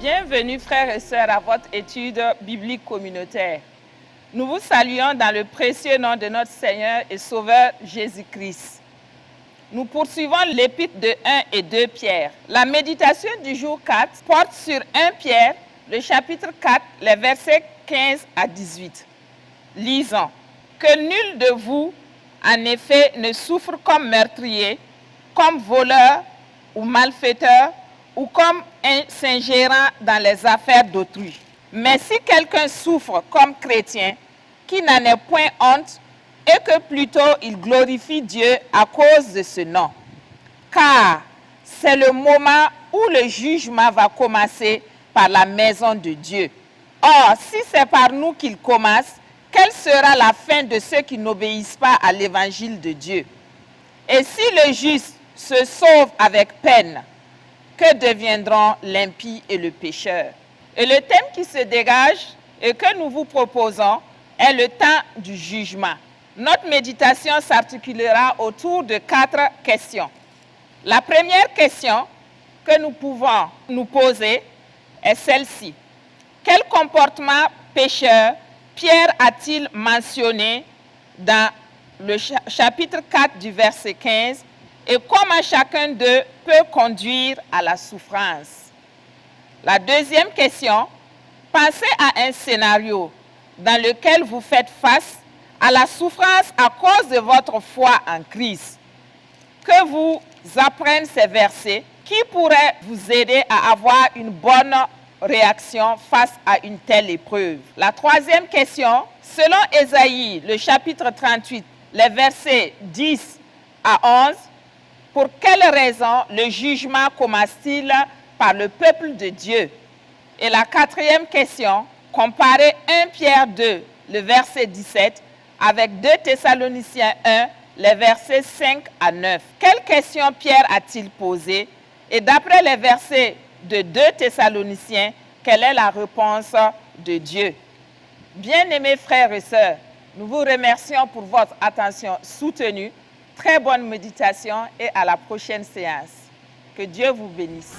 Bienvenue frères et sœurs à votre étude biblique communautaire. Nous vous saluons dans le précieux nom de notre Seigneur et Sauveur Jésus-Christ. Nous poursuivons l'épître de 1 et 2 Pierre. La méditation du jour 4 porte sur 1 Pierre, le chapitre 4, les versets 15 à 18. Lisons. Que nul de vous, en effet, ne souffre comme meurtrier, comme voleur ou malfaiteur, ou comme s'ingérant dans les affaires d'autrui. Mais si quelqu'un souffre comme chrétien, qui n'en ait point honte, et que plutôt il glorifie Dieu à cause de ce nom. Car c'est le moment où le jugement va commencer par la maison de Dieu. Or, si c'est par nous qu'il commence, quelle sera la fin de ceux qui n'obéissent pas à l'évangile de Dieu? Et si le juste se sauve avec peine, que deviendront l'impie et le pécheur? Et le thème qui se dégage et que nous vous proposons est le temps du jugement. Notre méditation s'articulera autour de 4 questions. La première question que nous pouvons nous poser est celle-ci. Quel comportement pécheur Pierre a-t-il mentionné dans le chapitre 4 du verset 15 et comment chacun d'eux peut conduire à la souffrance? La deuxième question, pensez à un scénario dans lequel vous faites face à la souffrance à cause de votre foi en Christ. Que vous apprennent ces versets qui pourraient vous aider à avoir une bonne réaction face à une telle épreuve. La troisième question, selon Ésaïe, le chapitre 38, les versets 10 à 11, pour quelle raison le jugement commence-t-il par le peuple de Dieu? Et la quatrième question, comparez 1 Pierre 2, le verset 17, avec 2 Thessaloniciens 1, les versets 5 à 9. Quelle question Pierre a-t-il posée? Et d'après les versets de 2 Thessaloniciens, quelle est la réponse de Dieu? Bien-aimés frères et sœurs, nous vous remercions pour votre attention soutenue. Très bonne méditation et à la prochaine séance. Que Dieu vous bénisse.